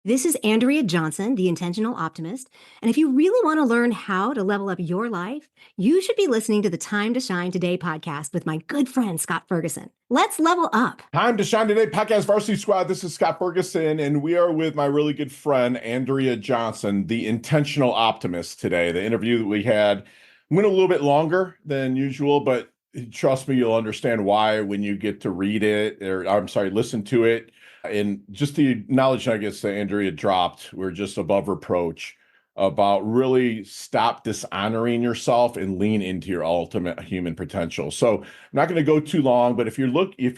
This is Andrea Johnson, the intentional optimist. And if you really want to learn how to level up your life, you should be listening to the Time to Shine Today podcast with my good friend, Scott Ferguson. Let's level up. Time to Shine Today podcast Varsity Squad. This is Scott Ferguson, and we are with my really good friend, Andrea Johnson, the intentional optimist today. The interview that we had went a little bit longer than usual, but trust me, you'll understand why when you get to read it, or I'm sorry, listen to it. And just the knowledge nuggets that Andrea dropped were just above reproach about really stop dishonoring yourself and lean into your ultimate human potential. So I'm not going to go too long, but if you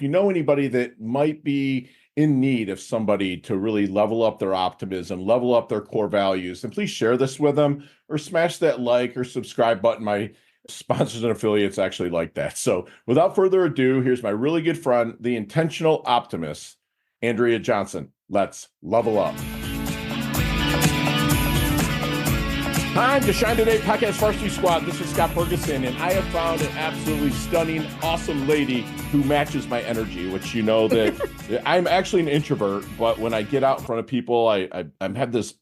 know anybody that might be in need of somebody to really level up their optimism, level up their core values, then please share this with them or smash that like or subscribe button. My sponsors and affiliates actually like that. So without further ado, here's my really good friend, the intentional optimist, Andrea Johnson. Let's level up. Time to Shine Today podcast Varsity Squad. This is Scott Ferguson, and I have found an absolutely stunning, awesome lady who matches my energy, which you know that I'm actually an introvert, but when I get out in front of people, I have this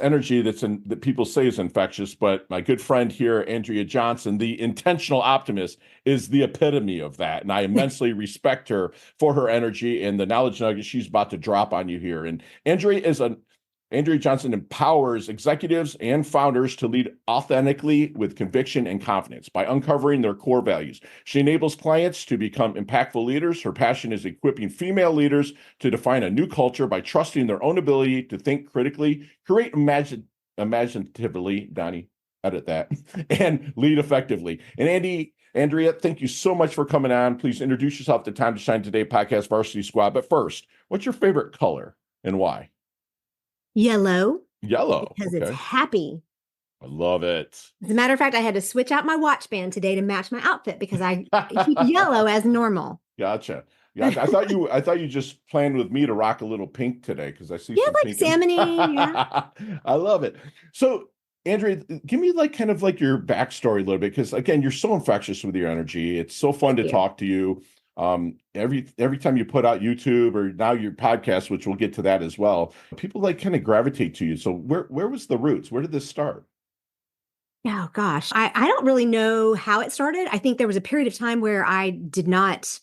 energy that people say is infectious. But my good friend here, Andrea Johnson, the intentional optimist, is the epitome of that. And I immensely respect her for her energy and the knowledge nugget she's about to drop on you here. And Andrea Johnson empowers executives and founders to lead authentically with conviction and confidence by uncovering their core values. She enables clients to become impactful leaders. Her passion is equipping female leaders to define a new culture by trusting their own ability to think critically, create imaginatively, Donnie, edit that, and lead effectively. And Andrea, thank you so much for coming on. Please introduce yourself to Time to Shine Today podcast Varsity Squad. But first, what's your favorite color and why? Yellow. Yellow. Because Okay. it's happy. I love it. As a matter of fact, I had to switch out my watch band today to match my outfit because I keep yellow as normal. Gotcha. I thought you just planned with me to rock a little pink today because I see some like pink. salmony. Yeah. I love it. So, Andrea, give me kind of your backstory a little bit, because again, you're so infectious with your energy. It's so fun to talk to you. Every time you put out YouTube or now your podcast, which we'll get to that as well, people kind of gravitate to you. So where was the roots? Where did this start? Oh gosh, I don't really know how it started. I think there was a period of time where I did not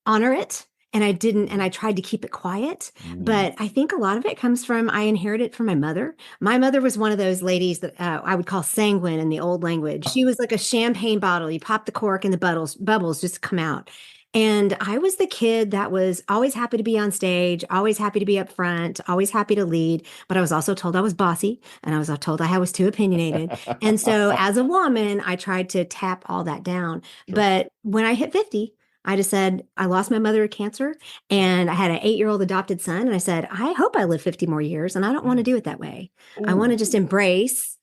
honor it, and I tried to keep it quiet. But I think a lot of it comes from, I inherited it from my mother. My mother was one of those ladies that I would call sanguine in the old language. She was like a champagne bottle. You pop the cork and the bubbles just come out. And I was the kid that was always happy to be on stage, always happy to be up front, always happy to lead. But I was also told I was bossy, and I was told I was too opinionated. And so as a woman, I tried to tap all that down. Sure. But when I hit 50, I just said, I lost my mother to cancer, and I had an 8-year-old adopted son. And I said, I hope I live 50 more years, and I don't want to do it that way. Ooh. I want to just embrace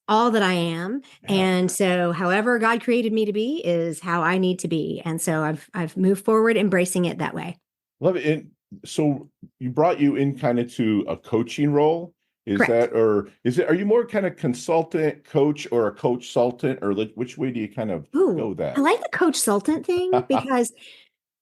all that I am. Yeah. And so however God created me to be is how I need to be. And so I've moved forward embracing it that way. Love it. And so you brought you in kind of to a coaching role. Correct. Are you more kind of consultant coach or a coach sultant, or which way do you kind of go that? I like the coach sultant thing because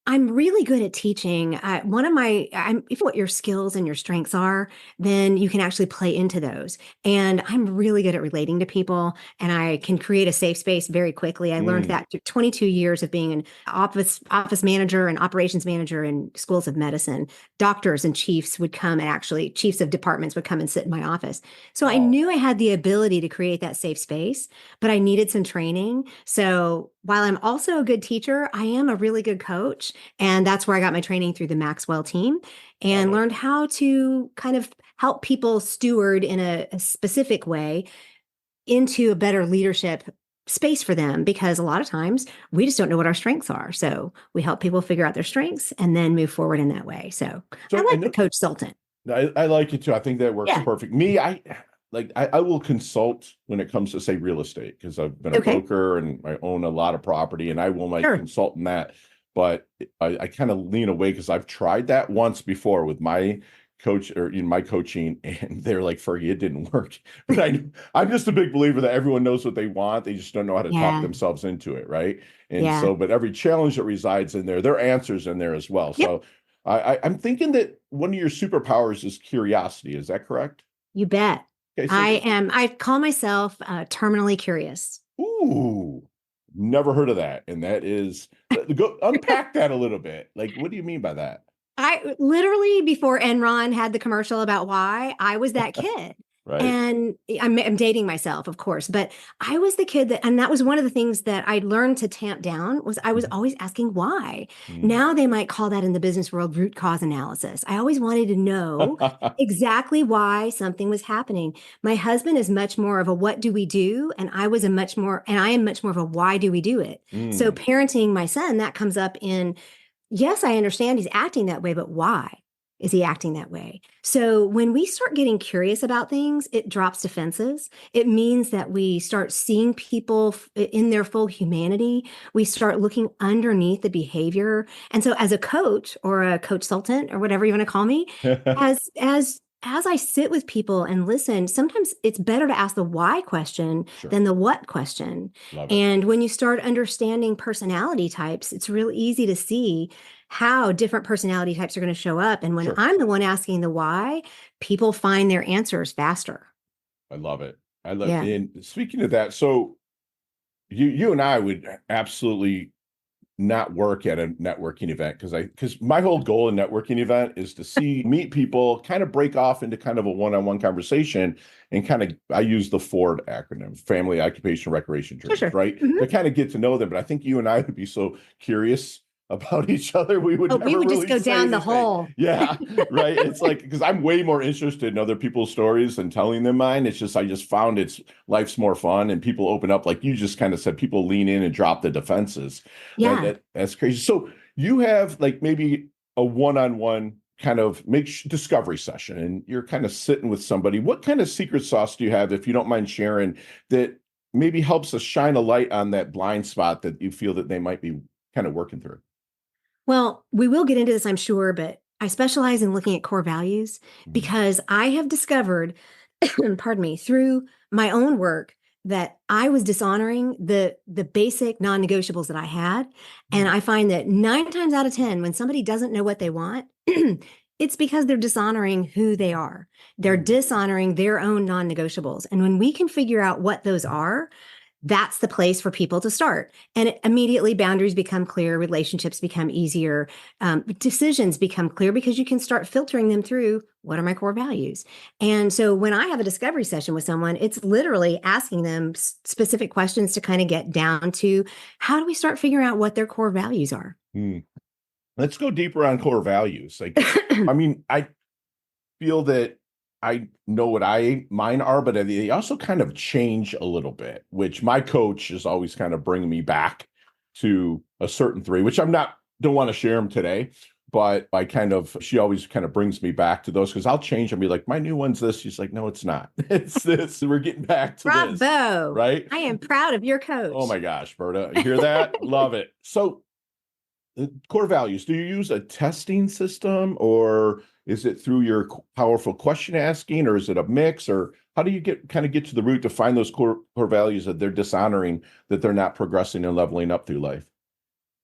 I'm really good at teaching. If what your skills and your strengths are, then you can actually play into those. And I'm really good at relating to people, and I can create a safe space very quickly. I learned that through 22 years of being an office manager and operations manager in schools of medicine. Doctors and chiefs of departments would come and sit in my office. So I knew I had the ability to create that safe space, but I needed some training. So while I'm also a good teacher, I am a really good coach. And that's where I got my training through the Maxwell team and learned how to kind of help people steward in a specific way into a better leadership space for them, because a lot of times we just don't know what our strengths are. So we help people figure out their strengths and then move forward in that way. So I like the coach sultant. I like it too. I think that works perfect. Me, I will consult when it comes to, say, real estate, because I've been a broker and I own a lot of property, and I will consult in that. But I kind of lean away because I've tried that once before with my coach or in my coaching, and they're like, Fergie, it didn't work. But I'm just a big believer that everyone knows what they want. They just don't know how to talk themselves into it. Right. And so, but every challenge that resides in there are answers in there as well. So I'm thinking that one of your superpowers is curiosity. Is that correct? You bet. Okay, so I call myself terminally curious. ooh, never heard of that. And that is go unpack that a little bit. Like, what do you mean by that? I literally, before Enron had the commercial about why, I was that kid. Right? And I'm dating myself, of course, but I was the kid that, and that was one of the things that I learned to tamp down was I was Mhm. always asking why. Mm. Now they might call that in the business world root cause analysis. I always wanted to know exactly why something was happening. My husband is much more of a what do we do? And I am much more of a why do we do it? So Mm. parenting my son, that comes up in yes, I understand he's acting that way, but why is he acting that way? So when we start getting curious about things, it drops defenses. It means that we start seeing people in their full humanity. We start looking underneath the behavior. And so as a coach or a coach consultant or whatever you want to call me, as I sit with people and listen, sometimes it's better to ask the why question Sure. than the what question. Love it. And when you start understanding personality types, it's real easy to see how different personality types are going to show up. And when Sure. I'm the one asking the why, people find their answers faster. I love it. I love Yeah. and speaking of that, so you and I would absolutely not work at a networking event because my whole goal in networking event is to meet people, kind of break off into kind of a one-on-one conversation and kind of I use the FORD acronym, family, occupation, recreation, Sure, dreams, sure. right? Mhm. To kind of get to know them. But I think you and I would be so curious about each other, we would Oh, we never would just really go say down the anything. hole. Yeah, right. It's like because I'm way more interested in other people's stories than telling them mine. It's just I just found it's life's more fun and people open up, like you just kind of said, people lean in and drop the defenses. Yeah. That's crazy. So you have like maybe a one-on-one kind of discovery session, and you're kind of sitting with somebody. What kind of secret sauce do you have, if you don't mind sharing, that maybe helps us shine a light on that blind spot that you feel that they might be kind of working through? Well, we will get into this, I'm sure, but I specialize in looking at core values Mm, because I have discovered, pardon me, through my own work that I was dishonoring the basic non-negotiables that I had. And mm, I find that 9 times out of 10, when somebody doesn't know what they want, it's because they're dishonoring who they are. They're mm. dishonoring their own non-negotiables. And when we can figure out what those are, that's the place for people to start. And immediately boundaries become clear, relationships become easier, decisions become clear because you can start filtering them through what are my core values. And so when I have a discovery session with someone, it's literally asking them specific questions to kind of get down to how do we start figuring out what their core values are? Mm. Let's go deeper on core values. Like, I mean, I feel that I know what mine are, but they also kind of change a little bit, which my coach is always kind of bringing me back to a certain three, which don't want to share them today, but she always kind of brings me back to those because I'll change and be like, my new one's this. She's like, no, it's not. It's this. We're getting back to this, Bravo. right? I am proud of your Oh coach. my gosh, Berta, you hear that? Love it. So core values, do you use a testing system or is it through your powerful question asking or is it a mix or how do you get to the root to find those core values that they're dishonoring, that they're not progressing and leveling up through life?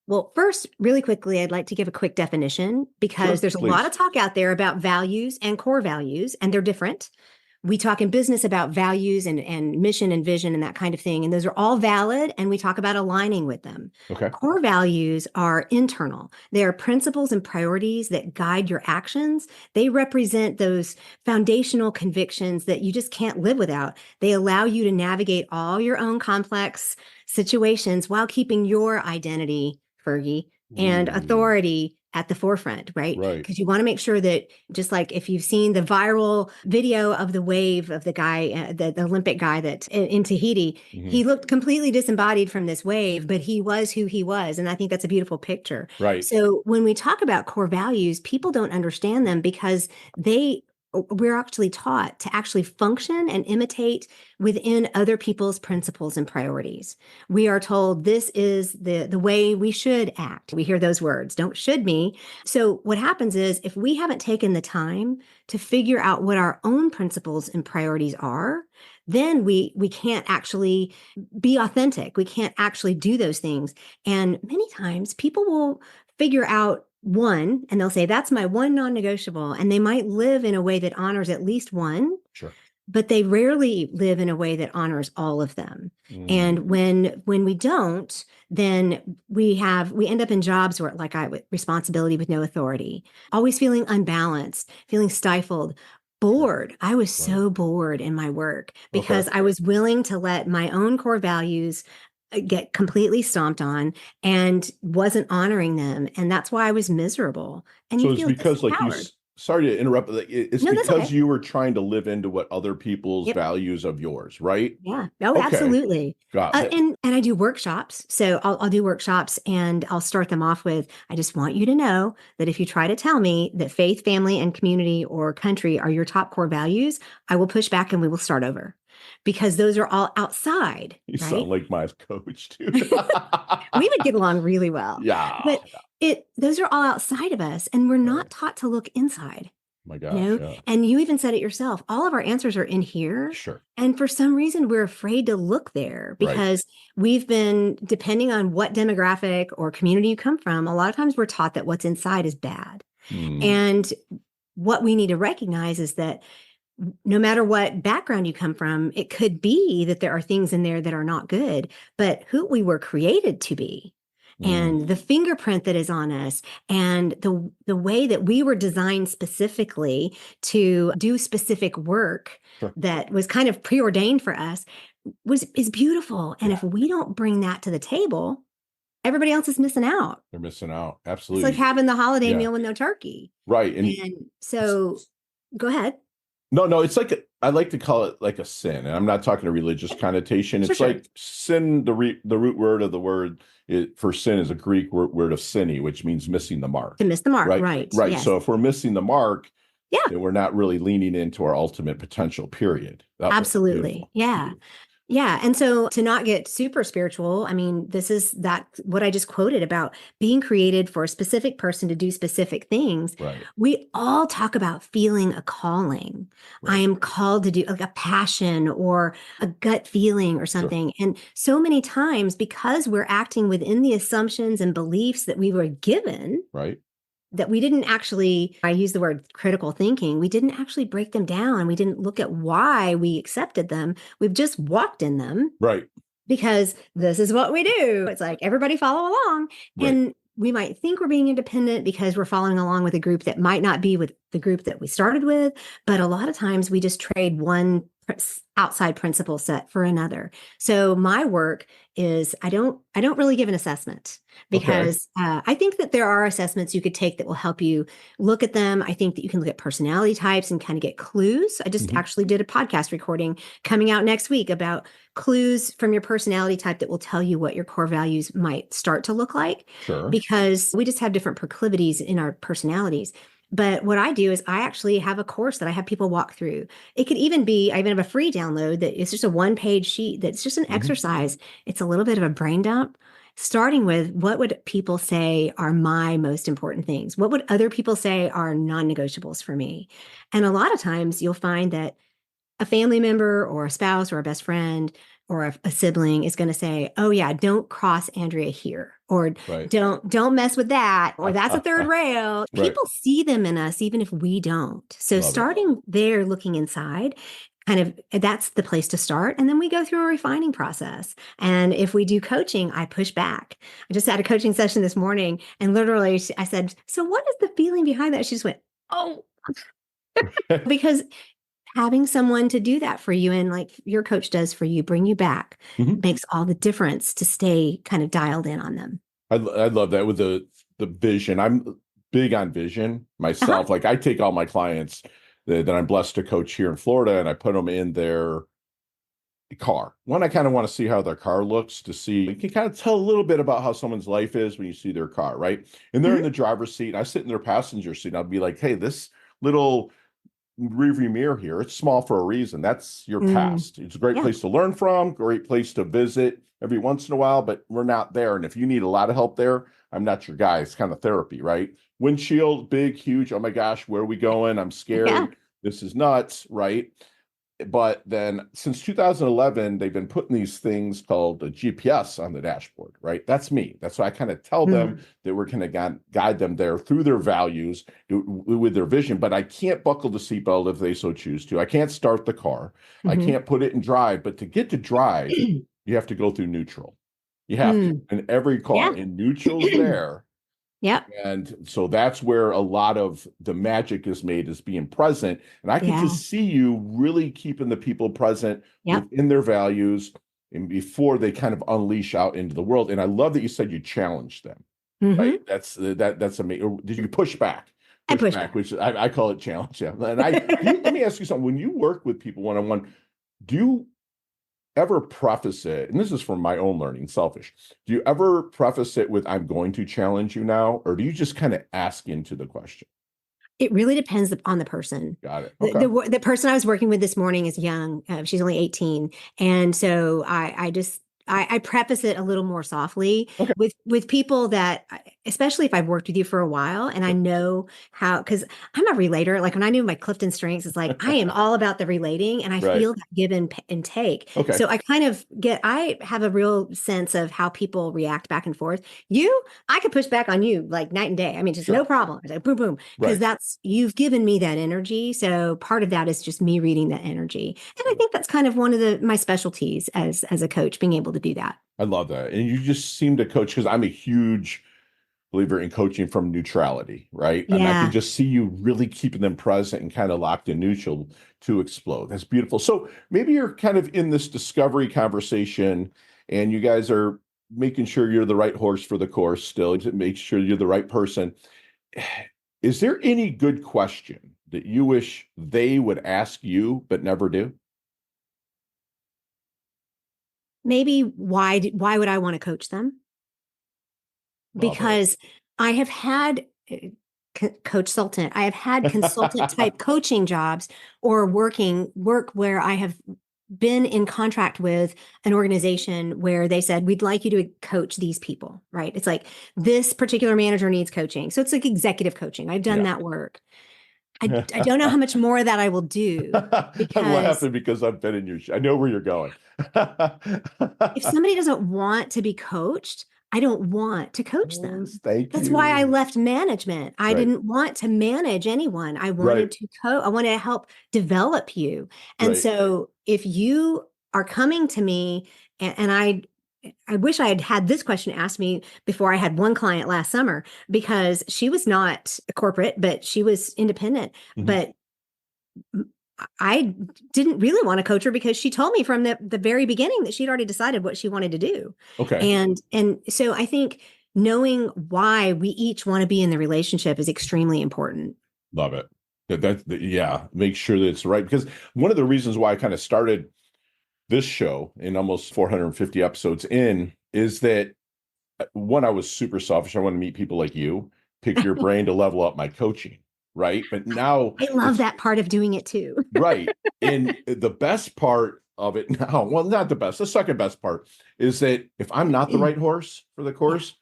Well, first, really quickly, I'd like to give a quick definition because Sure, there's a lot of please. talk out there about values and core values, and they're different. We talk in business about values and mission and vision and that kind of thing, and those are all valid, and we talk about aligning with them. Okay. Core values are internal. They are principles and priorities that guide your actions. They represent those foundational convictions that you just can't live without. They allow you to navigate all your own complex situations while keeping your identity, Fergie, and Ooh, authority at the forefront, right? right. Because you want to make sure that just like if you've seen the viral video of the wave of the guy, the Olympic guy that in Tahiti, Hmm. he looked completely disembodied from this wave, but he was who he was. And I think that's a beautiful picture. Right. So when we talk about core values, people don't understand them because we're actually taught to actually function and imitate within other people's principles and priorities. We are told this is the way we should act. We hear those words, don't should me. So what happens is if we haven't taken the time to figure out what our own principles and priorities are, then we can't actually be authentic. We can't actually do those things. And many times people will figure out one, and they'll say, that's my one non-negotiable. And they might live in a way that honors at least one, Sure. but they rarely live in a way that honors all of them. Mm, And when we don't, then we end up in jobs where, like, I with responsibility with no authority, always feeling unbalanced, feeling stifled, sure. bored. I was Right. so bored in my work Okay. because I was willing to let my own core values get completely stomped on and wasn't honoring them. And that's why I was miserable. And you So it's feel because like disempowered. sorry to interrupt, but it's No, that's because okay. you were trying to live into what other people's Yep. values of yours, right? Yeah. Oh, Okay. absolutely. Got it. And I do workshops. So I'll do workshops and I'll start them off with, I just want you to know that if you try to tell me that faith, family, and community or country are your top core values, I will push back and we will start over because those are all outside, You sound right? like my coach, dude. We would get along really well. Yeah. But it those are all outside of us and we're Right. not taught to look inside. My You gosh. know, Yeah. and you even said it yourself. All of our answers are in here. Sure. And for some reason, we're afraid to look there Right. because we've been, depending on what demographic or community you come from, a lot of times we're taught that what's inside is bad. Hmm. And what we need to recognize is that no matter what background you come from, it could be that there are things in there that are not good, but who we were created to be Hmm. and the fingerprint that is on us and the way that we were designed specifically to do specific work Sure. that was kind of preordained for us was is beautiful. And Yeah. if we don't bring that to the table, everybody else is missing out. They're missing out. It's like Absolutely. having the holiday Yeah. meal with no turkey. Right. And And so go ahead. no, no, it's like I like to call it like a sin, and I'm not talking a religious connotation. Sure, It's sure. like sin. The root word of the word for sin is a Greek word of sini, which means missing the To mark. miss the mark, Right, right. right. Yes. So if we're missing the mark, Yeah, then we're not really leaning into our ultimate potential. Period. absolutely. Beautiful. Yeah. Yeah. And so to not get super spiritual, I mean, this is that what I just quoted about being created for a specific person to do specific things. Right, We all talk about feeling a calling. I right. am called to do like a passion or a gut feeling or Sure. something. And so many times, because we're acting within the assumptions and beliefs that we were given, Right, that we didn't actually, I use the word critical thinking, we didn't actually break them down. We didn't look at why we accepted them. We've just walked in them right, because this is what we do. It's like everybody follow along. right. And we might think we're being independent because we're following along with a group that might not be with the group that we started with. But a lot of times we just trade one outside principle set for another. So my work is I don't really give an assessment Okay. because I think that there are assessments you could take that will help you look at them. I think that you can look at personality types and kind of get clues. I just Hmm. actually did a podcast recording coming out next week about clues from your personality type that will tell you what your core values might start to look like Sure. because we just have different proclivities in our personalities. But what I do is I actually have a course that I have people walk through. It could even be, I even have a free download that it's just a one-page sheet that's just an Hmm. exercise. It's a little bit of a brain dump, starting with what would people say are my most important things? What would other people say are non-negotiables for me? And a lot of times you'll find that a family member or a spouse or a best friend or a sibling is going to say, "Oh yeah, don't cross Andrea here," or Right. don't mess with that," or "That's a third rail." Right. People see them in us even if we don't. So Love it. starting there, looking inside, kind of that's the place to start, and then we go through a refining process. And if we do coaching, I push back. I just had a coaching session this morning, and literally I said, "So what is the feeling behind that?" She just went, "Oh." Because having someone to do that for you and like your coach does for you, bring you back, Mhm. makes all the difference to stay kind of dialed in on them. I love that with the vision. I'm big on vision Uh-huh. myself. Like I take all my clients that I'm blessed to coach here in Florida, and I put them in their car. One, I kind of want to see how their car looks to see. You can kind of tell a little bit about how someone's life is when you see their car, right? And they're in Hmm. the driver's seat, and I sit in their passenger seat. And I'll be like, hey, this little rearview mirror here, it's small for a reason. That's your Mm, past. It's a great yeah. place to learn from, great place to visit every once in a while, but we're not there. And if you need a lot of help there, I'm not your guy. It's kind of therapy, right? Windshield, big, huge. Oh my gosh, where are we going? I'm Yeah. scared. This is nuts, right? but then since 2011, they've been putting these things called a GPS on the dashboard, right? That's me. That's why I kind of tell them Mm, that we're going to guide them there through their values with their vision, but I can't buckle the seatbelt if they so choose to. I can't start the car. I mhm. can't put it in drive, but to get to drive, you have to go through neutral. You have to. Mm, In every car, yeah. and neutral's there. Yep. And so that's where a lot of the magic is made, is being present. And I could Yeah. just see you really keeping the people present Yep. within their values and before they kind of unleash out into the world. And I love that you said you challenged them, right? Hmm. That's amazing. Did you push back? I Push push back, back. which I call it challenge. Yeah. And let me ask you something. When you work with people one-on-one, do you ever preface it, and this is from my own learning, selfish, do you ever preface it with, I'm going to challenge you now, or do you just kind of ask into the question? It really depends on the person. Got it. The, Okay. the person I was working with this morning is young. She's only 18. And so I preface it a little more softly Okay. with people that, especially if I've worked with you for a while and I know how, because I'm a relator. Like when I knew my Clifton strengths, it's like I am all about the relating and I Right. feel that give and take. Okay. So I have a real sense of how people react back and forth. I could push back on you like night and day. I mean, just no Sure. problem. It's like boom, boom, because Right. you've given me that energy. So part of that is just me reading that energy. And I think that's kind of one of my specialties as a coach, being able to do that. I love that. And you just seem to coach, because I'm a huge believer in coaching from neutrality, right? And I can Yeah. just see you really keeping them present and kind of locked in neutral to explode. That's beautiful. So maybe you're kind of in this discovery conversation and you guys are making sure you're the right horse for the course still, to make sure you're the right person. Is there any good question that you wish they would ask you but never do? Maybe why would I want to coach them? Love it. Because I have had consultant, I have had consultant type coaching jobs or work where I have been in contract with an organization where they said, we'd like you to coach these people, right? It's like this particular manager needs coaching. So it's like executive coaching. I've done Yeah. that work. I don't know how much more of that I will do I'm because laughing because I've been in your I know where you're going. if somebody doesn't want to be coached, I don't want to coach Yes, them. thank That's why I you. left management. I Right, didn't want to manage anyone. right, I wanted to help develop you. And right. so if you are coming to me and I wish I had had this question asked me before I had one client last summer because she was not corporate, but she was independent. Mhm. But I didn't really want to coach her because she told me from the very beginning that she'd already decided what she wanted to do. Okay, And so I think knowing why we each want to be in the relationship is extremely important. love it. Yeah, make sure that it's right. Because one of the reasons why I kind of started this show in almost 450 episodes in is that one, I was super selfish. I want to meet people like you, pick your brain to level up my coaching, right? But now I love it's that part of doing it too. right. And the best part of it now, well, not the best, the second best part is that if I'm not the right horse for the Yeah. course,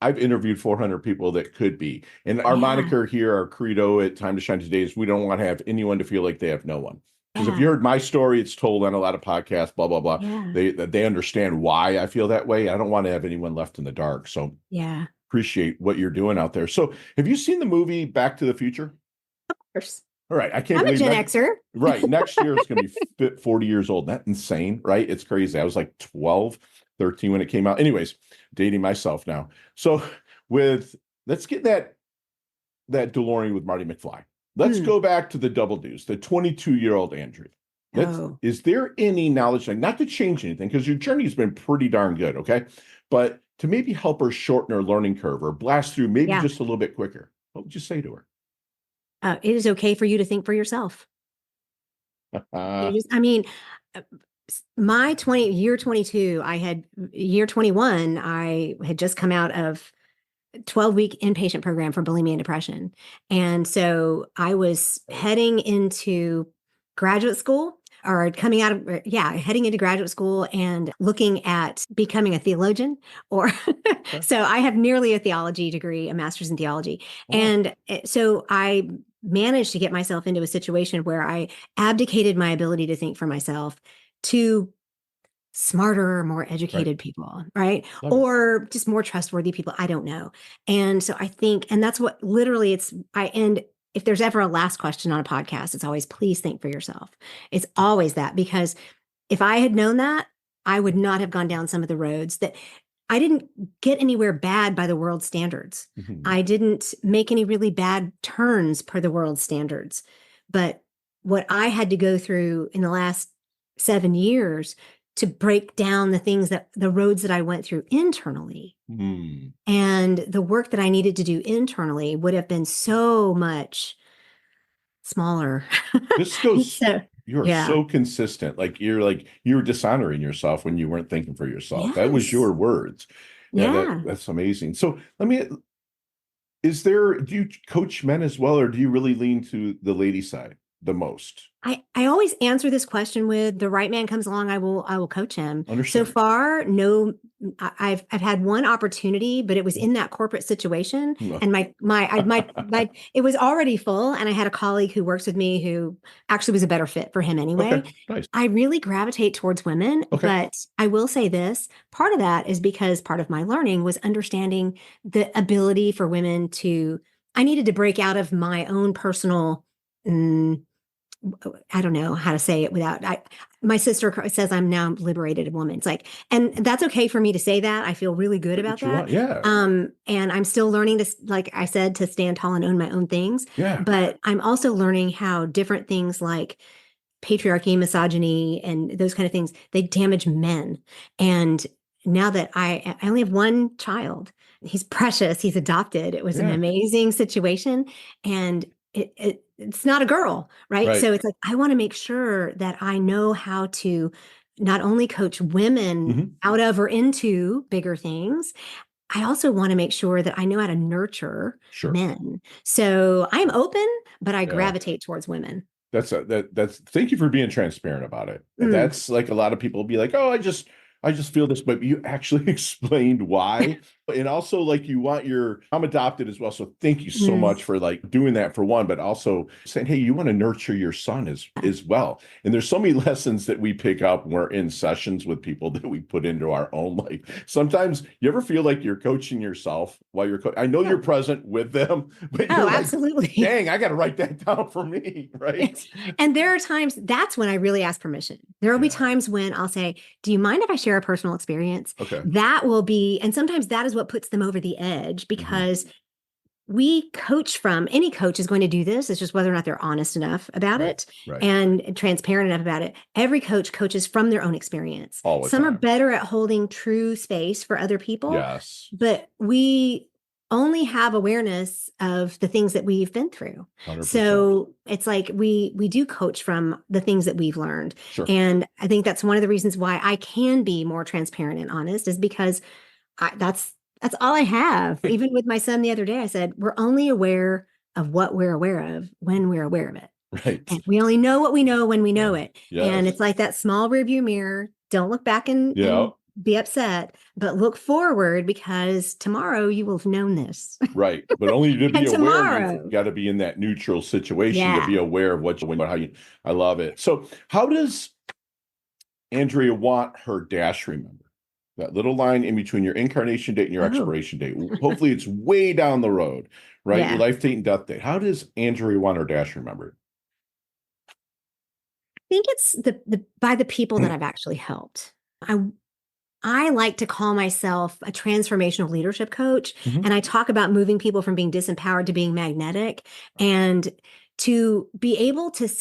I've interviewed 400 people that could be. And our Yeah. moniker here, our credo at Time to Shine Today is, we don't want to have anyone to feel like they have no one. Because if you Yeah. heard my story, it's told on a lot of podcasts, blah, blah, blah. Yeah. They understand why I feel that way. I don't want to have anyone left in the dark. So Yeah. appreciate what you're doing out there. So have you seen the movie Back to the Future? Of course. All right. I can't I'm a believe Gen next Xer. right. Next year it's gonna be 40 years old. That's insane, right? It's crazy. I was like 12, 13 when it came out. Anyways, dating myself now. So with let's get that DeLorean with Marty McFly. Let's Mm. go back to the double deuce, the 22-year-old Andrea. Oh, Is there any knowledge, like not to change anything, because your journey has been pretty darn good, okay? But to maybe help her shorten her learning curve or blast through maybe yeah. just a little bit quicker. What would you say to her? It is okay for you to think for yourself. I mean, uh, my 22, year 21, I had just come out of 12-week inpatient program for bulimia and depression. And so I was heading into graduate school or coming out of, heading into graduate school and looking at becoming a theologian or Okay. so I have nearly a theology degree, a master's in theology. Oh, And so I managed to get myself into a situation where I abdicated my ability to think for myself to smarter, more right. educated people, right? Love it. Or just more trustworthy people. I don't know. And so I think, and that's what literally I end. If there's ever a last question on a podcast, it's always please think for yourself. It's always that because if I had known that, I would not have gone down some of the roads that I didn't get anywhere bad by the world's standards. Mhm. I didn't make any really bad turns per the world's standards. But what I had to go through in the last 7 years to break down the roads that I went through internally Mm. and the work that I needed to do internally would have been so much smaller. This goes, So, you're yeah. so consistent. Like you were dishonoring yourself when you weren't thinking for yourself. That was Yes. your words. Yeah, Yeah. that's amazing. So do you coach men as well, or do you really lean to the lady side the most? I always answer this question with the right man comes along, I will coach him. So Understood. far, no, I've had one opportunity, but it was in that corporate situation, No. and my it was already full, and I had a colleague who works with me who actually was a better fit for him Okay, anyway. nice. I really gravitate towards women, Okay. but I will say this, part of that is because part of my learning was understanding the ability for women to I needed to break out of my own personal I don't know how to say it without my sister says I'm now liberated woman. It's like, and that's okay for me to say that. I feel really good Do about what you that. want. Yeah. And I'm still learning to, like I said, to stand tall and own my own things. Yeah. But I'm also learning how different things like patriarchy, misogyny, and those kind of things, they damage men. And now that I only have one child, he's precious, he's adopted. It was an Yeah. amazing situation. And it's not a girl, right? Right. So it's like, I want to make sure that I know how to not only coach women Hmm. out of or into bigger things, I also want to make sure that I know how to nurture Sure. men. So I'm open, but I Yeah. gravitate towards women. That's thank you for being transparent about it. And Mm. that's like a lot of people be like, "Oh, I just feel this," but you actually explained why. And also like you want your I'm adopted as well. So thank you so Mm. much for like doing that for one, but also saying, "Hey, you want to nurture your son as well." And there's so many lessons that we pick up when we're in sessions with people that we put into our own life. Sometimes you ever feel like you're coaching yourself while I know you're Oh, present with them, but oh, you're like, absolutely. dang, I got to write that down for me, right? Yes. And there are times that's when I really ask permission. There will be Yeah. times when I'll say, do you mind if I share a personal experience? Okay. That will be, and sometimes that is what puts them over the edge Hmm. because we coach from any coach is going to do this. It's just whether or not they're honest enough about Right. it Right. and transparent enough about it. Every coach coaches from their own experience. All the Some are time. better at holding true space for other people, Yes. but we only have awareness of the things that we've been through. 100%. So it's like we do coach from the things that we've learned. Sure. And I think that's one of the reasons why I can be more transparent and honest is because that's all I have. Right. Even with my son the other day, I said, we're only aware of what we're aware of when we're aware of it. Right. And we only know what we know when we Yeah. know it. And Yes. it's like that small rearview mirror. Don't look back Yeah. and be upset, but look forward because tomorrow you will have known this. Right. But only to be And aware, you've tomorrow, got to be in that neutral situation to be yeah. aware of how you, I love it. So how does Andrea want her dash remembered? That little line in between your incarnation date and your Oh, expiration date. Hopefully it's way down the road, right? Your yeah. life date and death date. How does Andrea want her dash remembered? I think it's the by the people that I've actually helped. I I like to call myself a transformational leadership coach. Mhm. And I talk about moving people from being disempowered to being magnetic and to be able to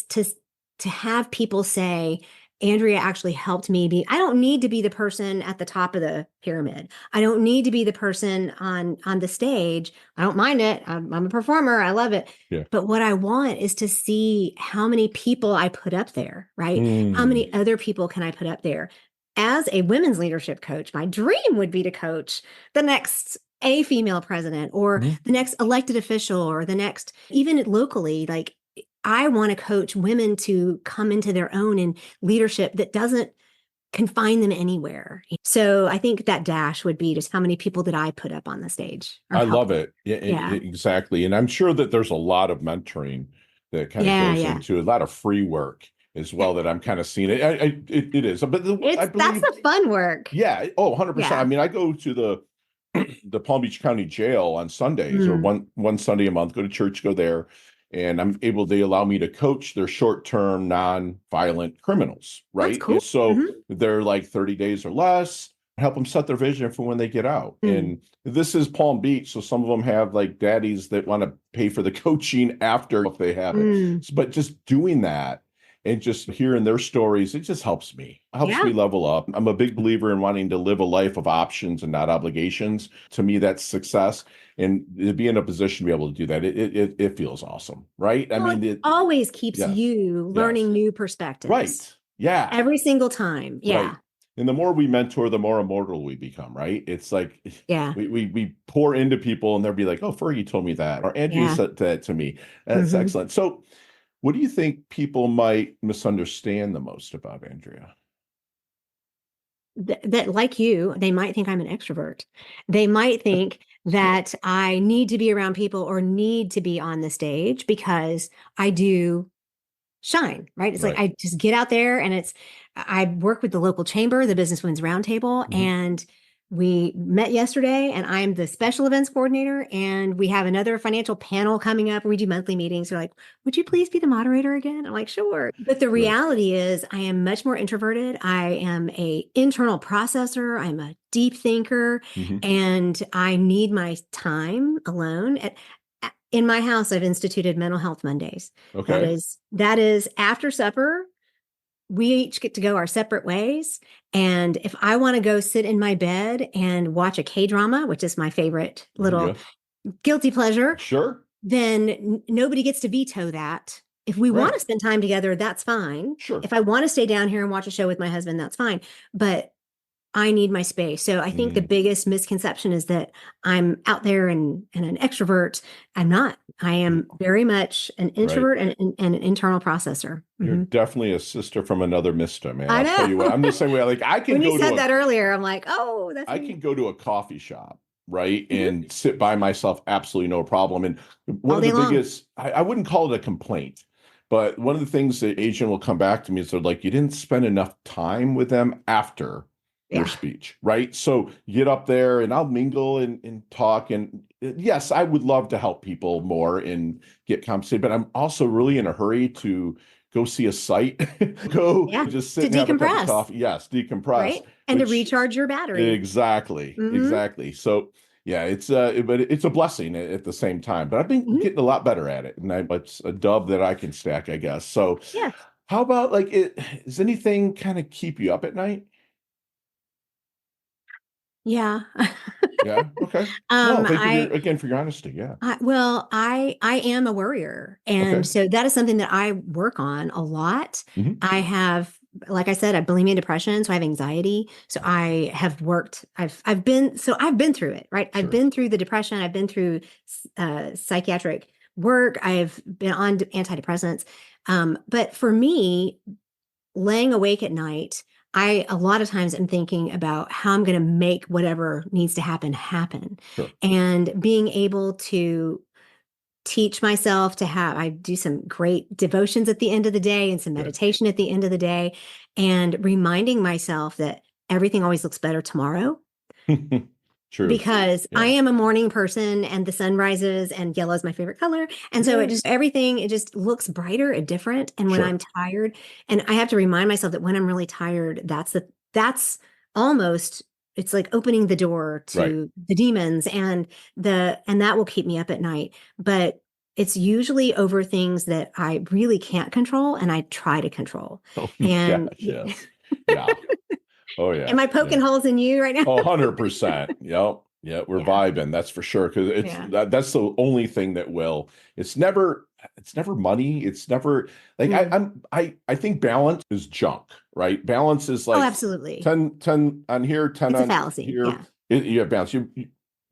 have people say, Andrea actually helped me be, I don't need to be the person at the top of the pyramid. I don't need to be the person on the stage. I don't mind it. I'm a performer. I love it. Yeah. But what I want is to see how many people I put up there, right? How Mm. many other people can I put up there? As a women's leadership coach, my dream would be to coach the next a female president or Mhm. the next elected official or the next, even locally, like I want to coach women to come into their own in leadership that doesn't confine them anywhere. So I think that dash would be just how many people did I put up on the stage or I help love them? it. Yeah, Yeah. exactly. And I'm sure that there's a lot of mentoring that kind of Yeah. goes Yeah. into a lot of free work as Yeah. well that I'm kind of seeing it. It is, but I That's believe, the fun work. yeah. Oh, 100%. I Yeah. mean, I go to the Palm Beach County Jail on Sundays or Mm. one Sunday a month, go to church, go there. And they allow me to coach their short-term, non-violent criminals, That's right? cool. And so Hmm. they're like 30 days or less, help them set their vision for when they get out. Mm. And this is Palm Beach, so some of them have like daddies that want to pay for the coaching after if they have it. Mm. But just doing that and just hearing their stories, it just helps me. It helps Yeah. me level up. I'm a big believer in wanting to live a life of options and not obligations. To me, that's success. And to be in a position to be able to do that, it feels awesome, right? I Well, mean, it always keeps yes, you yes, learning new perspectives right, yeah, every single time. right. Yeah. And the more we mentor, the more immortal we become, right? It's like Yeah. we pour into people and they'll be like, "Oh, Fergie told me that," or Andrea Yeah. said that to me. That's Hmm. excellent. So, what do you think people might misunderstand the most about Andrea? That, like you, they might think I'm an extrovert. They might think that I need to be around people or need to be on the stage because I do shine, right? It's like Right. I just get out there and I work with the local chamber, the Business Women's Roundtable, Hmm. and we met yesterday and I'm the special events coordinator and we have another financial panel coming up. We do monthly meetings. They're like, would you please be the moderator again? I'm like, sure. But the Right. reality is I am much more introverted. I am a internal processor. I'm a deep thinker Hmm. and I need my time alone. In my house, I've instituted mental health Mondays. Okay. That is after supper. We each get to go our separate ways. And if I want to go sit in my bed and watch a K drama, which is my favorite There you little go. guilty pleasure, Sure. then nobody gets to veto that. If we want Right. to spend time together, that's fine. Sure. If I want to stay down here and watch a show with my husband, that's fine. But I need my space. So I think the Mm, biggest misconception is that I'm out there and an extrovert. I'm not. I am very much an right. introvert and an internal processor. You're Hmm. definitely a sister from another mister, man. I I'll tell you what, know. I'm the same way. Like When you said that earlier, I'm like, oh, that's I me. can go to a coffee shop, right, Mhm. and sit by myself, absolutely no problem. And one All of the day long. biggest, I wouldn't call it a complaint, but one of the things that agent will come back to me is they're like, you didn't spend enough time with them after your Yeah. speech, right? So you get up there and I'll mingle and talk. And yes, I would love to help people more and get compensated, but I'm also really in a hurry to go see a site, go Yeah. just sit To and have a cup of decompress, coffee. Yes, decompress, right? And to which recharge your battery. exactly, Hmm. exactly. So yeah, but it's a blessing at the same time. But I've been Hmm. getting a lot better at it, and it's a dub that I can stack, I guess. So Yeah. how about like does anything kind of keep you up at night? Yeah. Yeah. Okay. No, thank you for I again for your honesty. Yeah. I am a worrier, and Okay. so that is something that I work on a lot. Hmm. I have, like I said, I have bulimia and depression, so I have anxiety. So I have worked. I've been through it, right? I've Sure. been through the depression. I've been through psychiatric work. I've been on antidepressants. But for me, laying awake at night, I a lot of times am thinking about how I'm going to make whatever needs to happen. Sure. And being able to teach myself to have, I do some great devotions at the end of the day and some Good. meditation at the end of the day, and reminding myself that everything always looks better tomorrow Truth. because I Yeah. am a morning person and the sun rises and yellow is my favorite color. And so Yeah. it just looks brighter and different. And when I'm Sure. tired, and I have to remind myself that when I'm really tired, that's almost, it's like opening the door Right. to the demons and that will keep me up at night. But it's usually over things that I really can't control and I try to control. Oh my And gosh. Yes. Yeah. Oh yeah. am I Yeah. poking holes in you right now? Oh, 100%. Yep. Yeah, we're Yeah. vibing, that's for sure. Because Yeah. that's the only thing that will. It's never money. It's never like Mm. I think balance is junk, right? Balance is Oh, like absolutely. 10 on here, 10 It's a on fallacy. here. Yeah. You have balance.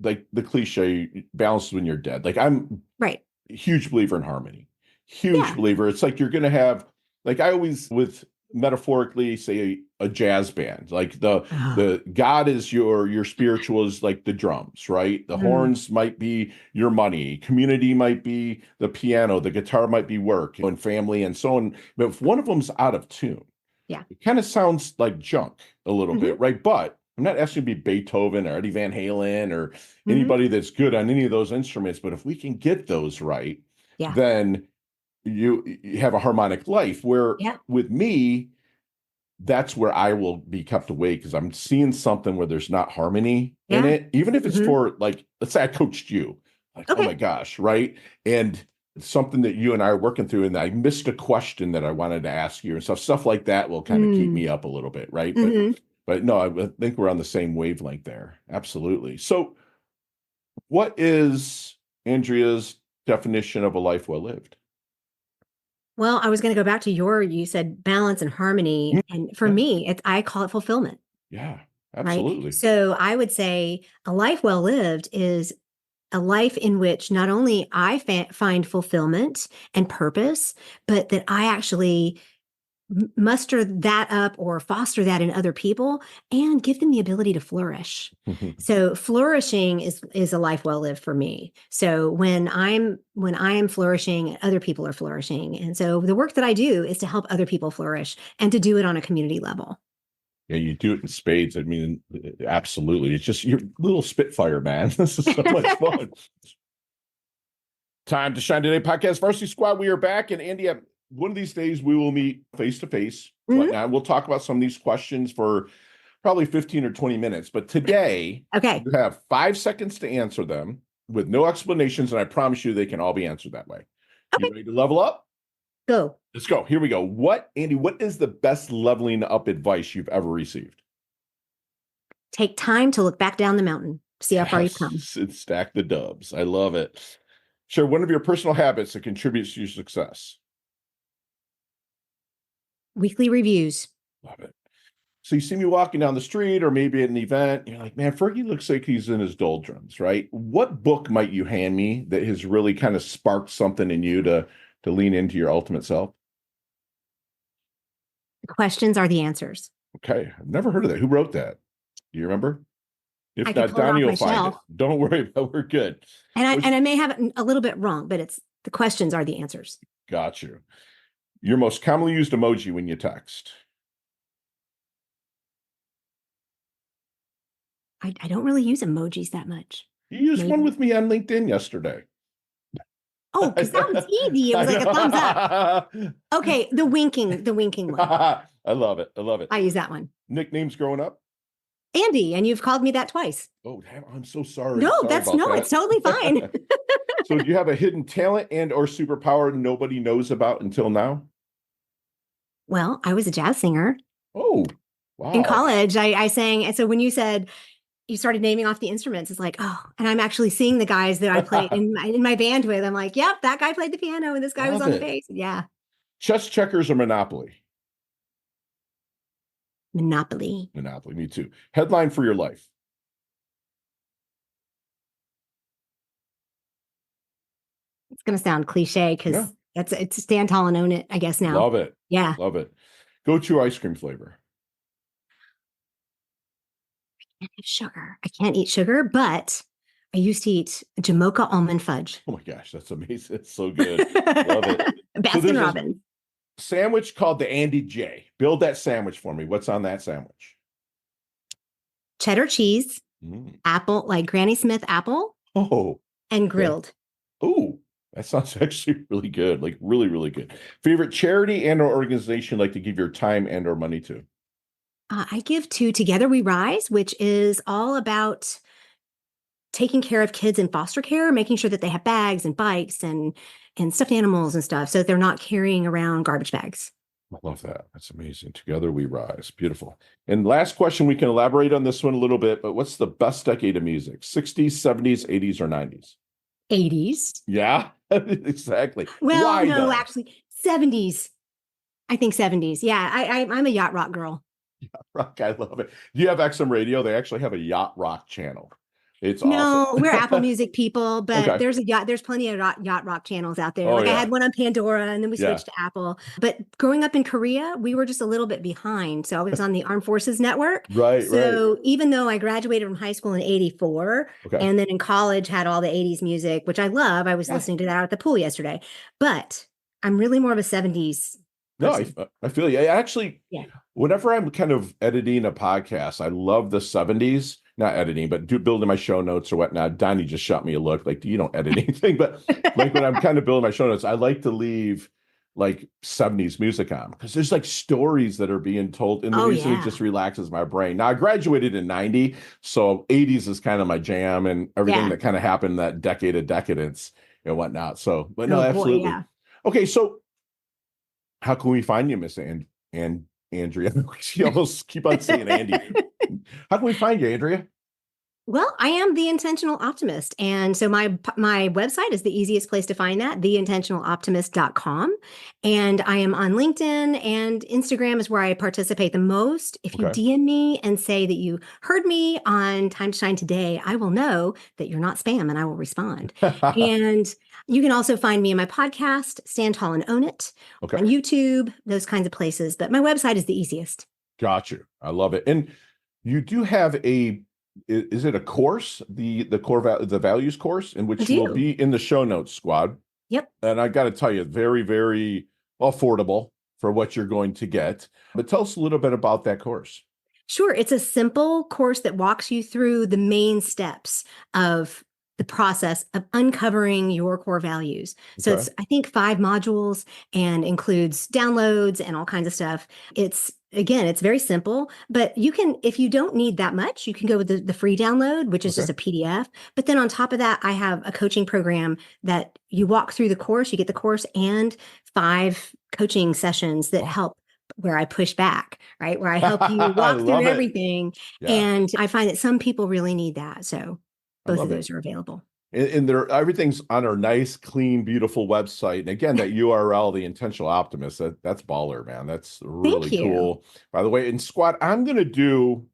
Like the cliche, balance is when you're dead. Like I'm Right. a huge believer in harmony. huge Yeah. believer. It's like you're going to have, like I always with metaphorically say a jazz band, like Oh. the God is your spiritual is like the drums, right? The Mm, horns might be your money, community might be the piano, the guitar might be work and family and so on. But if one of them's out of tune, yeah. it kind of sounds like junk a little Hmm. bit, right? But I'm not asking you to be Beethoven or Eddie Van Halen or Hmm. anybody that's good on any of those instruments. But if we can get those right, Yeah. then you have a harmonic life. Where Yeah. with me, that's where I will be kept away because I'm seeing something where there's not harmony in Yeah. it, even if it's Hmm. for like, let's say I coached you, like, oh my Okay. gosh, right? And it's something that you and I are working through, and I missed a question that I wanted to ask you and stuff like that will kind of keep Mm. me up a little bit, right? Hmm. But no, I think we're on the same wavelength there. Absolutely. So, what is Andrea's definition of a life well lived? Well, I was going to go back to you said balance and harmony. Mm, And for yeah, me, I call it fulfillment, yeah, right? absolutely. So I would say a life well lived is a life in which not only I find fulfillment and purpose, but that I actually muster that up or foster that in other people and give them the ability to flourish. So flourishing is a life well lived for me. So when I am flourishing, other people are flourishing. And so the work that I do is to help other people flourish and to do it on a community level. Yeah, you do it in spades. I mean, absolutely. It's just your little Spitfire, man. This is so much fun. Time to Shine Today podcast. Varsity Squad, we are back. And Andy, one of these days we will meet face to face, Mhm. whatnot. We'll talk about some of these questions for probably 15 or 20 minutes. But today, Okay, you have 5 seconds to answer them with no explanations. And I promise you they can all be answered that way. You okay, ready to level up? go. Let's go. Here we go. Andy, what is the best leveling up advice you've ever received? Take time to look back down the mountain, see how far you've come. Yes, and stack the dubs. I love it. Share one of your personal habits that contributes to your success. Weekly reviews. Love it. So you see me walking down the street or maybe at an event, you're like, man, Fergie looks like he's in his doldrums, right? What book might you hand me that has really kind of sparked something in you to lean into your ultimate self? The questions are the answers. Okay, I've never heard of that. Who wrote that? Do you remember? I If could not, pull it Donnie off will my find shelf. it. Don't worry about we're good. And What's, I may have it a little bit wrong, but it's the questions are the answers. got you. Your most commonly used emoji when you text. I don't really use emojis that much. You used one Maybe. with me on LinkedIn yesterday. Oh, because that one's easy. It was I like a thumbs up. know. Okay, the winking one. I love it. I love it. I use that one. Nicknames growing up? Andy, and you've called me that twice. Oh, damn, I'm so sorry. No, Sorry that's about no, it's that. totally fine. So, do you have a hidden talent and or superpower nobody knows about until now? Well, I was a jazz singer Oh, in wow. college. I sang, and so when you said you started naming off the instruments, it's like, oh, and I'm actually seeing the guys that I played in my band with. I'm like, yep, that guy played the piano and this guy was Love on the it. bass. Yeah, Chess, checkers, or Monopoly? Monopoly. Monopoly, me too. Headline for your life. It's going to sound cliche Yeah, because it's stand tall and own it, I guess now. love it. Yeah. Love it. Go to ice cream flavor. Can't have sugar. I can't eat sugar, but I used to eat Jamocha almond fudge. Oh my gosh, that's amazing. It's so good. Love it. So Baskin there's a Robbins. sandwich called the Andy J. Build that sandwich for me. What's on that sandwich? Cheddar cheese, Mm. apple, like Granny Smith apple, Oh, and okay. grilled. Oh, that sounds actually really good. Like really, really good. Favorite charity and or organization you like to give your time and or money to? I give to Together We Rise, which is all about taking care of kids in foster care, making sure that they have bags and bikes and stuffed animals and stuff, so that they're not carrying around garbage bags. I love that. That's amazing. Together we rise. Beautiful. And last question, we can elaborate on this one a little bit, but what's the best decade of music? 60s, 70s, 80s, or 90s? 80s. Yeah, exactly. Well, Why no, though? actually 70s. I think 70s. Yeah, I'm a yacht rock girl. Rock, I love it. Do you have XM radio? They actually have a yacht rock channel. It's awesome. No, we're Apple Music people, but Okay. there's plenty of yacht rock channels out there. Oh Like I yeah. had one on Pandora and then we Yeah. switched to Apple. But growing up in Korea, we were just a little bit behind. So I was on the Armed Forces Network. Right, right. So even though I graduated from high school in 84 Okay. and then in college had all the 80s music, which I love, I was Yeah. listening to that at the pool yesterday. But I'm really more of a 70s No, person. I feel you. I actually, Yeah. whenever I'm kind of editing a podcast, I love the 70s, not editing, but building my show notes or whatnot. Donnie just shot me a look like, you don't edit anything. But like when I'm kind of building my show notes, I like to leave like 70s music on because there's like stories that are being told. And the Oh reason it yeah. just relaxes my brain. Now, I graduated in 90, so 80s is kind of my jam and everything Yeah. that kind of happened that decade of decadence and whatnot. So, but no, Oh boy, absolutely. yeah. Okay, so how can we find you, Miss and Andrea? She almost keep on saying Andy. How can we find you, Andrea? Well, I am the intentional optimist. And so my website is the easiest place to find that, theintentionaloptimist.com. And I am on LinkedIn and Instagram is where I participate the most. If you Okay. DM me and say that you heard me on Time to Shine today, I will know that you're not spam and I will respond. And you can also find me in my podcast, Stand Tall and Own It, Okay. on YouTube, those kinds of places. But my website is the easiest. Got you. I love it. And you do have is it a course, the the values course, in I which will do. be in the show notes, squad. Yep. And I got to tell you, very, very affordable for what you're going to get. But tell us a little bit about that course. Sure. It's a simple course that walks you through the main steps of the process of uncovering your core values. So Okay. it's, I think, 5 modules and includes downloads and all kinds of stuff. Again, it's very simple, but you can, if you don't need that much, you can go with the free download, which is Okay. just a PDF. But then on top of that, I have a coaching program that you walk through the course, you get the course and 5 coaching sessions that Oh, help where I push back, right? Where I help you I walk through love it. everything. Yeah, And I find that some people really need that. So I both of love it. those are available. And there, everything's on our nice, clean, beautiful website. And again, that URL, the intentional optimist, that's baller, man. That's Thank really you. cool. By the way, in squad, I'm gonna do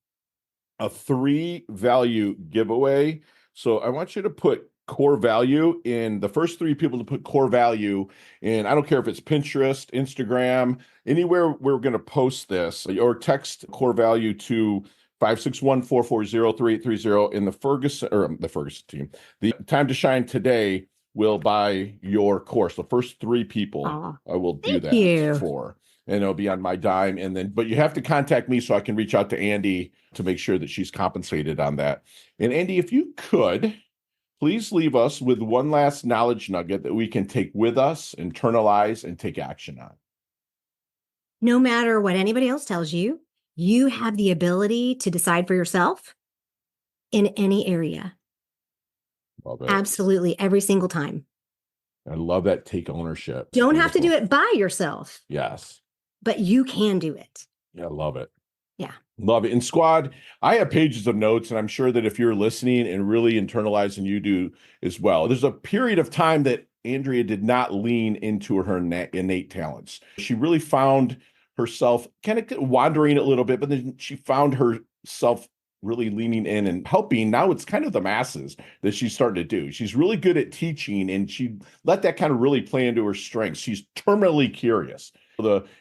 a 3 value giveaway. So I want you to put core value in the first 3 people to put core value in. I don't care if it's Pinterest, Instagram, anywhere we're going to post this, or text core value to 561-440-3830 in the Ferguson or the Ferguson team. The Time to Shine today will buy your course. The first 3 people Oh, I will do thank that you. for. And it'll be on my dime. And then, but you have to contact me so I can reach out to Andy to make sure that she's compensated on that. And Andy, if you could, please leave us with one last knowledge nugget that we can take with us, internalize, and take action on. No matter what anybody else tells you, you have the ability to decide for yourself in any area. Love it. Absolutely. Every single time. I love that take ownership. Don't have to do Beautiful. it by yourself, Yes. but you can do it. Yeah, I love it. Yeah. Love it. And squad, I have pages of notes, and I'm sure that if you're listening and really internalizing, you do as well. There's a period of time that Andrea did not lean into her innate talents. She really found herself kind of wandering a little bit, but then she found herself really leaning in and helping. Now it's kind of the masses that she's starting to do. She's really good at teaching, and she let that kind of really play into her strengths. She's terminally curious.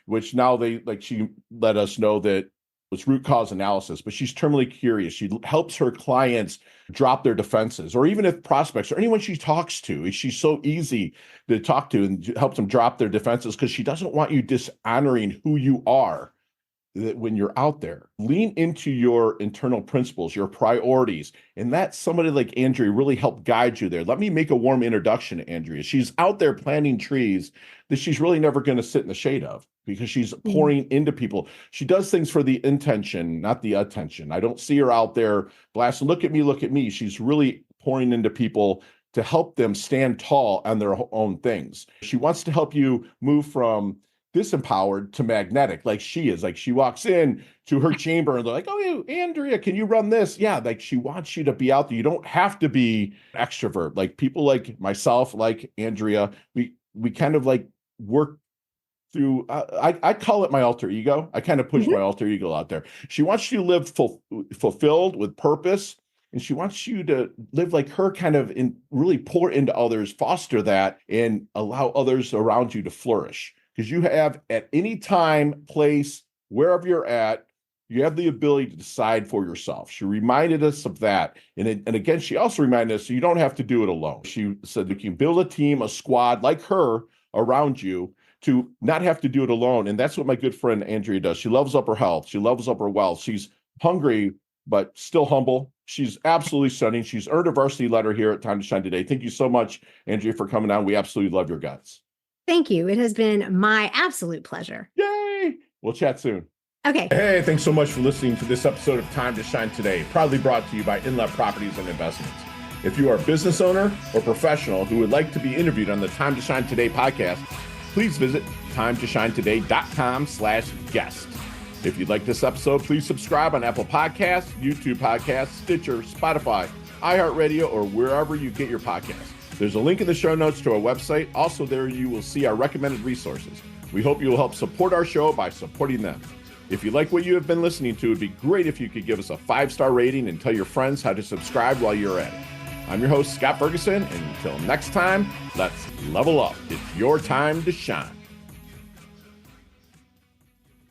Which now she let us know that it's root cause analysis, but she's terminally curious. She helps her clients drop their defenses, or even if prospects or anyone she talks to, she's so easy to talk to and helps them drop their defenses because she doesn't want you dishonoring who you are that when you're out there. Lean into your internal principles, your priorities, and let somebody like Andrea really help guide you there. Let me make a warm introduction to Andrea. She's out there planting trees that she's really never going to sit in the shade of because she's Mm. pouring into people. She does things for the intention, not the attention. I don't see her out there blasting, look at me, look at me. She's really pouring into people to help them stand tall on their own things. She wants to help you move from disempowered to magnetic, like she is. Like she walks in to her chamber and they're like, "Oh, Andrea, can you run this?" Yeah, like she wants you to be out there. You don't have to be an extrovert. Like people like myself, like Andrea, we kind of like work through. I call it my alter ego. I kind of push my Mhm. alter ego out there. She wants you to live fulfilled with purpose and she wants you to live like her, kind of in really pour into others, foster that, and allow others around you to flourish. Because you have, at any time, place, wherever you're at, you have the ability to decide for yourself. She reminded us of that. And again, she also reminded us you don't have to do it alone. She said you can build a team, a squad like her around you to not have to do it alone. And that's what my good friend Andrea does. She loves up her health. She loves up her wealth. She's hungry, but still humble. She's absolutely stunning. She's earned a varsity letter here at Time to Shine today. Thank you so much, Andrea, for coming on. We absolutely love your guts. Thank you. It has been my absolute pleasure. Yay! We'll chat soon. Okay. Hey, thanks so much for listening to this episode of Time to Shine Today, proudly brought to you by Inlet Properties and Investments. If you are a business owner or professional who would like to be interviewed on the Time to Shine Today podcast, please visit timetoshinetoday.com/guest. If you like this episode, please subscribe on Apple Podcasts, YouTube Podcasts, Stitcher, Spotify, iHeartRadio, or wherever you get your podcasts. There's a link in the show notes to our website. Also, there you will see our recommended resources. We hope you will help support our show by supporting them. If you like what you have been listening to, it'd be great if you could give us a 5-star rating and tell your friends how to subscribe while you're at it. I'm your host, Scott Ferguson, and until next time, let's level up. It's your time to shine.